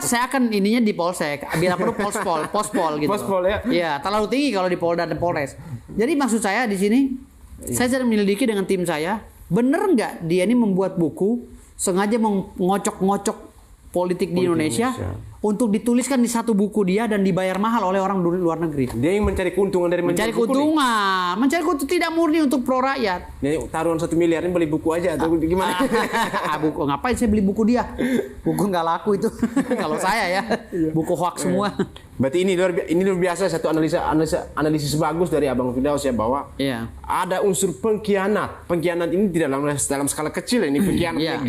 saya akan ininya di polsek. Bila perlu pospol gitu. Pospol ya. Iya, terlalu tinggi kalau di Polda dan Polres. Jadi maksud saya di sini saya sedang menyelidiki dengan tim saya, bener nggak dia ini membuat buku sengaja mengocok-ngocok politik di Indonesia untuk dituliskan di satu buku dia dan dibayar mahal oleh orang luar negeri. Dia yang mencari keuntungan dari mencari keuntungan tidak murni untuk pro rakyat. Ini taruhan 1 miliar ini beli buku aja atau gimana? Buku ngapain saya beli buku dia? Buku nggak laku itu kalau saya ya. Buku hoax semua. Berarti ini luar biasa satu analisis bagus dari Abang Firdaus ya, bahwa ada unsur pengkhianat. Pengkhianat ini tidak dalam skala kecil, ini pengkhianat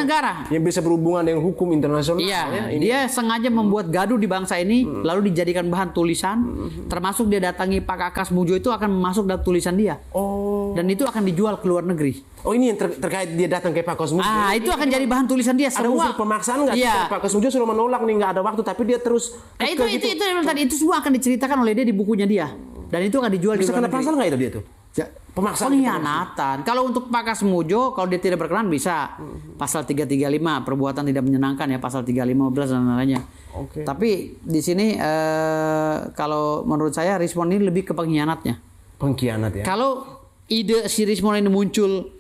negara. Yang bisa berhubungan dengan hukum internasional. Dia sengaja membuat gaduh di bangsa ini lalu dijadikan bahan tulisan, termasuk dia datangi Pak Kakas Mujo itu akan masuk dalam tulisan dia. Dan itu akan dijual ke luar negeri. Ini yang terkait dia datang ke Pak Kakas Mujo. Itu akan jadi bahan tulisan dia. Ada unsur pemaksaan nggak? Pak Kakas Mujo sudah menolak nih, nggak ada waktu, tapi dia terus. Itu semua akan diceritakan oleh dia di bukunya dia. Dan itu akan dijual bisa di luar negeri. Bisa kena pasal nggak itu dia tuh? Pemaksaan pengkhianatan. Kalau untuk Pak Kasmujo, kalau dia tidak berkenan bisa pasal 335 perbuatan tidak menyenangkan ya, pasal 315 dan lainnya. Tapi di sini kalau menurut saya Rismond ini lebih ke pengkhianatnya. Pengkhianat ya. Kalau ide si Rismond ini muncul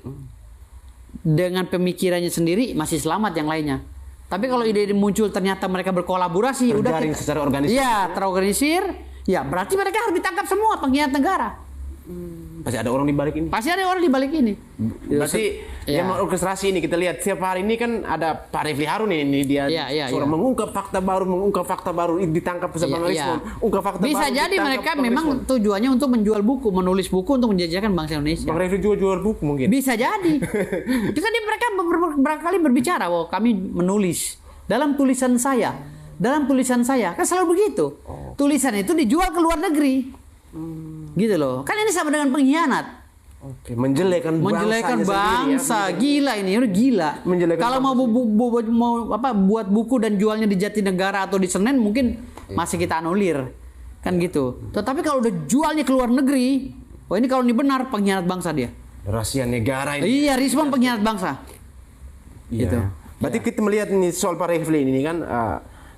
dengan pemikirannya sendiri masih selamat yang lainnya. Tapi kalau ide ini muncul ternyata mereka berkolaborasi, terjaring secara organisasi. Iya, terorganisir. Ya, berarti mereka harus ditangkap semua pengkhianat negara. Pasti ada orang di balik ini. Pasti ada orang di balik ini. Berarti yang orkestrasi ini kita lihat setiap hari ini kan ada Pak Refli Harun ini dia mengungkap fakta baru, ditangkap bersama Rismond. Ungkap fakta bisa baru. Bisa jadi mereka memang tujuannya untuk menjual buku, menulis buku untuk menjajakan bangsa Indonesia. Bang Refli jual buku mungkin. Bisa jadi. Itu kan mereka berkali berbicara bahwa kami menulis dalam tulisan saya kan selalu begitu. Tulisan itu dijual ke luar negeri. Gitu loh. Kan ini sama dengan pengkhianat. Menjelekan bangsa. Gila ini, udah gila. Kalau mau buat buku dan jualnya di Jatinegara atau di Senen mungkin masih kita anulir. Kan gitu. Tetapi kalau udah jualnya ke luar negeri, ini kalau ini benar pengkhianat bangsa dia. Rahasia negara ini. Iya, Rismond pengkhianat bangsa. Gitu. Berarti kita melihat ini soal Pak Refli ini kan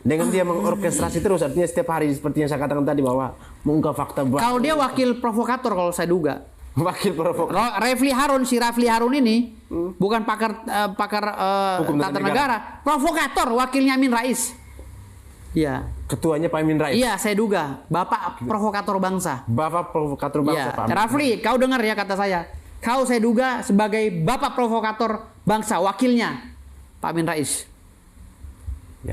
dengan dia mengorkestrasi terus, artinya setiap hari seperti yang saya katakan tadi bahwa mengungkap fakta baru. Kalau dia wakil provokator kalau saya duga. Wakil provokator. Rafli Harun ini bukan pakar tata negara, provokator, wakilnya Amin Rais. Iya. Ketuanya Pak Amin Rais. Iya, saya duga, Bapak provokator bangsa. Bapak provokator bangsa, Pak Amin. Rafli, kau dengar ya kata saya. Kau saya duga sebagai Bapak provokator bangsa, wakilnya Pak Amin Rais.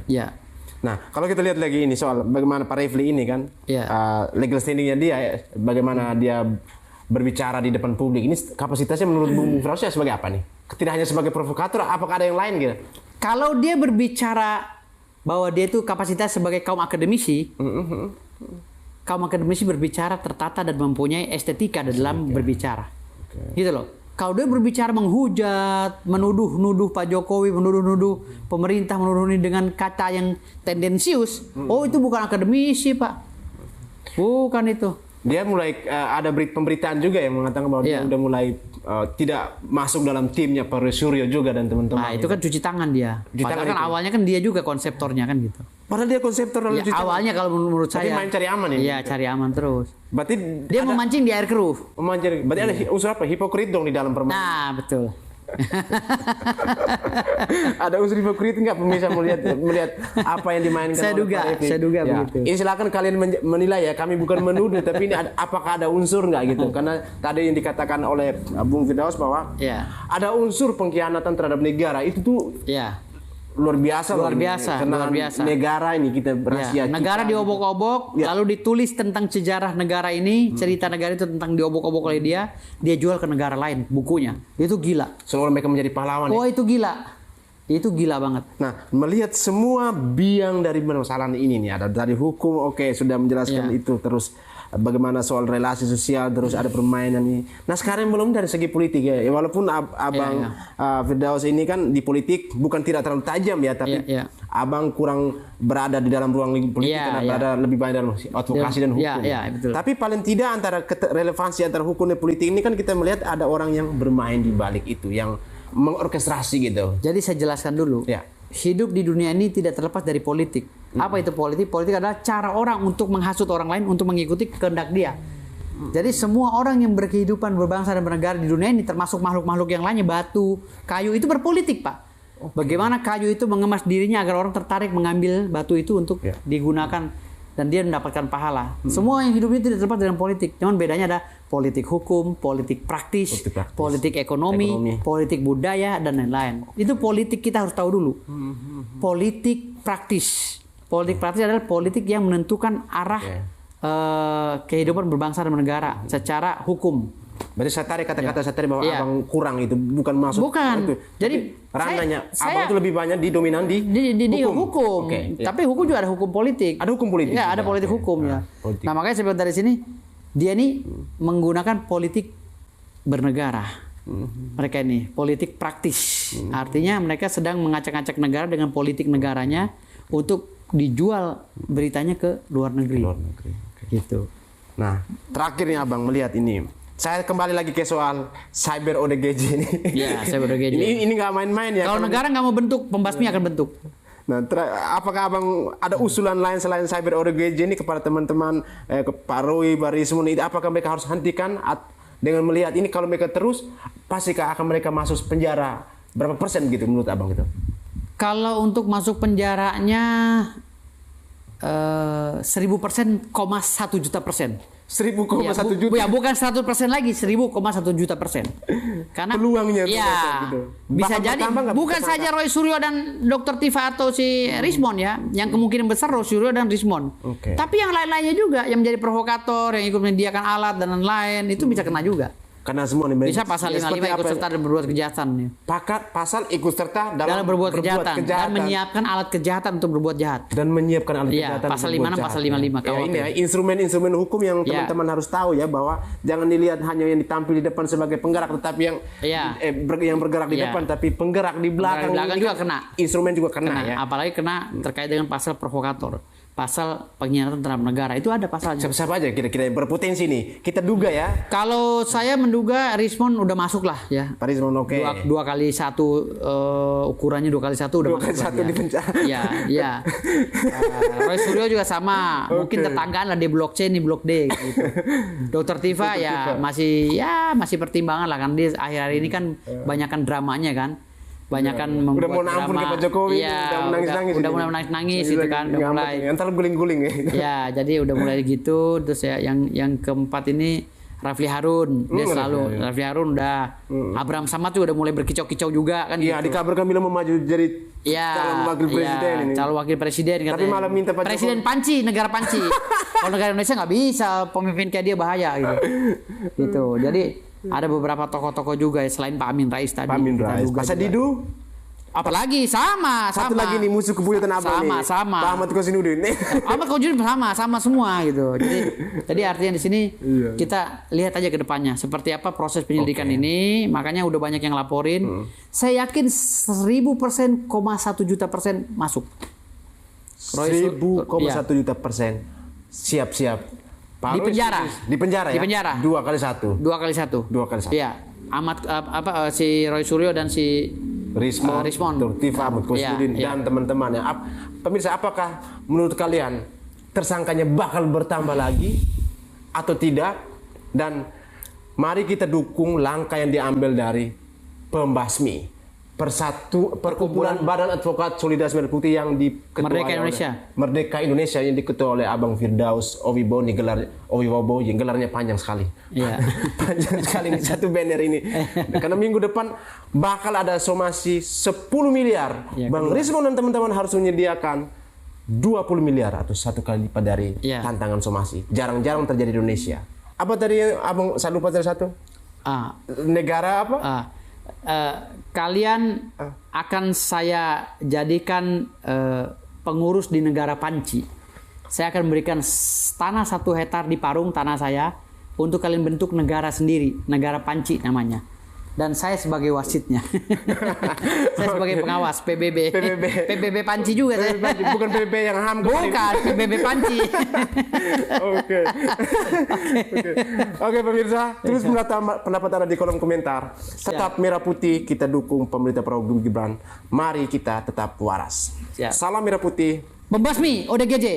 Ya. Nah, kalau kita lihat lagi ini soal bagaimana Pak Refli ini kan, legal standingnya dia, bagaimana dia berbicara di depan publik, ini kapasitasnya menurut Bung Firdaus sebagai apa nih? Tidak hanya sebagai provokator, apakah ada yang lain gitu? Kalau dia berbicara bahwa dia itu kapasitas sebagai kaum akademisi, kaum akademisi berbicara tertata dan mempunyai estetika dalam berbicara, gitu loh. Kalau dia berbicara menghujat, menuduh Pak Jokowi, menuduh pemerintah, menuduh dengan kata yang tendensius, itu bukan akademisi, Pak. Bukan itu. Dia mulai ada pemberitaan juga yang mengatakan bahwa dia udah mulai tidak masuk dalam timnya Pak Suryo juga dan teman-teman. Nah, itu kan cuci tangan dia. Padahal kan awalnya kan dia juga konseptornya kan gitu. Padahal dia konseptor lalu cuci tangan. Awalnya kalau menurut saya. Tapi main cari aman ya. Iya, cari aman terus. Berarti dia memancing di air keruh. Memancing. Berarti ada unsur apa? Hipokrit dong di dalam permainan. Nah, betul. Ada unsur hipokrit nggak pemirsa melihat apa yang dimainkan? Saya duga begitu. Ini silakan kalian menilai ya. Kami bukan menuduh, tapi ini apakah ada unsur nggak gitu? Karena tadi yang dikatakan oleh Bung Firdaus bahwa ada unsur pengkhianatan terhadap negara itu tuh. Luar biasa. Negara ini kita berhasil. Negara diobok-obok, lalu ditulis tentang sejarah negara ini, cerita negara itu tentang diobok-obok oleh dia jual ke negara lain bukunya. Itu gila. Seolah mereka menjadi pahlawan. Itu gila. Itu gila banget. Nah, melihat semua biang dari permasalahan ini nih, ada dari hukum, sudah menjelaskan itu, terus bagaimana soal relasi sosial, terus ada permainan ini. Nah, sekarang belum dari segi politik ya. Walaupun Abang Firdaus ini kan di politik bukan tidak terlalu tajam ya, tapi Abang kurang berada di dalam ruang politik karena berada lebih banyak dalam advokasi dan hukum. Betul. Tapi paling tidak antara relevansi antara hukum dan politik ini kan kita melihat ada orang yang bermain di balik itu, yang mengorkestrasi gitu. Jadi saya jelaskan dulu. Hidup di dunia ini tidak terlepas dari politik. Apa itu politik? Politik adalah cara orang untuk menghasut orang lain untuk mengikuti kehendak dia. Jadi semua orang yang berkehidupan berbangsa dan bernegara di dunia ini, termasuk makhluk-makhluk yang lainnya, batu, kayu, itu berpolitik, Pak. Bagaimana kayu itu mengemas dirinya agar orang tertarik mengambil batu itu untuk digunakan dan dia mendapatkan pahala. Semua yang hidup ini tidak terlepas dari politik. Cuman bedanya ada politik hukum, politik praktis, politik ekonomi, politik budaya, dan lain-lain. Itu politik kita harus tahu dulu. Politik praktis. Politik praktis adalah politik yang menentukan arah kehidupan berbangsa dan bernegara secara hukum. Berarti saya tarik kata-kata saya tarik bahwa Abang kurang itu bukan masuk. Bukan. Itu. Jadi ranahnya Abang itu lebih banyak didominan di hukum. Tapi hukum juga ada hukum politik. Ada hukum politik. Ya, ada politik hukum ya. Nah, makanya saya bilang dari sini dia ini menggunakan politik bernegara. Mereka ini politik praktis. Artinya mereka sedang mengacak-acak negara dengan politik negaranya untuk dijual beritanya ke luar negeri. Gitu. Nah, terakhir nih Abang melihat ini saya kembali lagi ke soal cyber ODGJ ini. Ya, cyber ODGJ. ini nggak main-main ya. Kalau negara nggak mau bentuk, pembasmi akan bentuk. Nah, apakah abang ada usulan lain selain cyber ODGJ ini kepada teman-teman, ke Pak Roy, Pak Rismon, apakah mereka harus hentikan dengan melihat ini kalau mereka terus, pastilah akan mereka masuk penjara berapa persen gitu menurut abang itu? Kalau untuk masuk penjaranya 1000%, 1 juta persen. 1.1 juta. Ya bukan 100% lagi, 1.1 juta persen. Karena peluangnya ya, gitu. bisa jadi bukan saja Roy Suryo dan Dr. Tifa atau si Rismon ya, yang kemungkinan besar Roy Suryo dan Rismon. Tapi yang lain-lainnya juga yang menjadi provokator, yang ikut menyediakan alat dan lain-lain itu bisa kena juga. Karena semua nih bisa pasal 55 ikut serta dan berbuat kejahatan. Pasal ikut serta dalam berbuat kejahatan dan menyiapkan alat kejahatan untuk berbuat jahat. Dan menyiapkan alat kejahatan. Pasal 56, pasal 55. Ya, ini ya, instrumen-instrumen hukum yang teman-teman harus tahu ya, bahwa jangan dilihat hanya yang ditampil di depan sebagai penggerak, tetapi yang bergerak di depan, tapi penggerak di belakang juga kena. Instrumen juga kena. Ya. Apalagi kena terkait dengan pasal provokator. Pasal pengkhianatan terhadap negara itu ada pasalnya. Siapa aja kira-kira yang berpotensi nih? Kita duga ya. Kalau saya menduga Rismon udah masuk lah ya. Pak Rismon oke. 2x1 ukurannya 2x1 udah masuk. 2x1 di penjara. Iya. Roy Suryo juga sama. Mungkin tetanggaan lah di blok C nih, blok D gitu. Dr. Tifa masih pertimbangan lah kan, dia akhir-akhir ini kan banyakkan dramanya kan. Banyakan udah mau ampun ke Pak Jokowi, udah mulai nangis gitu kan, udah mulai entar guling-guling ya. Ya, jadi udah mulai gitu. Terus ya yang keempat ini Rafli Harun, dia selalu Rafli Harun udah Abraham Samad tuh udah mulai berkicau-kicau juga kan. Iya, dikabarkan bilang mau maju jadi calon wakil presiden ini. Calon wakil presiden katanya. Tapi malah minta Pak Presiden Panci, negara Panci. Kalau negara Indonesia nggak bisa, pemimpin kayak dia bahaya gitu. Gitu. Jadi ada beberapa tokoh-tokoh juga ya selain Pak Amin Rais tadi. Pak Amin Rais. Pak Sadidu. Apalagi sama. Satu lagi nih musuh kebuyutan abang nih. Sama. Pak Ahmad Kosinudin. Ahmad Kosinudin sama semua gitu. Jadi artinya di sini kita lihat aja ke depannya seperti apa proses penyelidikan ini. Makanya udah banyak yang laporin. Saya yakin 1.000%, 1 juta persen masuk. 1.000,1 juta persen. Siap-siap. Di penjara ya? Di penjara. 2 kali 1. Iya. Si Roy Suryo dan si Rismon. Tifa, Ahmad Kosinudin dan teman-teman ya. Pemirsa, apakah menurut kalian tersangkanya bakal bertambah lagi atau tidak? Dan mari kita dukung langkah yang diambil dari Pembasmi, perkumpulan Badan Advokat Solidaritas Merah Putih yang diketuai Merdeka Indonesia yang diketuai oleh Abang Firdaus Owibowo yang gelarnya panjang sekali. Iya. Panjang sekali nih satu banner ini. Karena minggu depan bakal ada somasi 10 miliar. Ya, Bang Rismon dan teman-teman harus menyediakan 20 miliar atau 1 kali lipat dari tantangan somasi. Jarang-jarang terjadi di Indonesia. Apa tadi Abang saya lupa tadi satu? Negara apa? Kalian akan saya jadikan pengurus di negara Panci. Saya akan memberikan tanah 1 hektar di Parung, tanah saya, untuk kalian bentuk negara sendiri, negara Panci namanya. Dan saya sebagai wasitnya. Saya sebagai pengawas PBB. PBB Panci juga saya. Bukan PBB yang HAM. Bukan, PBB Panci. Oke pemirsa, terus pendapat Anda di kolom komentar. Tetap merah putih, kita dukung pemerintah Prabowo Gibran. Mari kita tetap waras. Salam merah putih. Pembasmi ODGJ.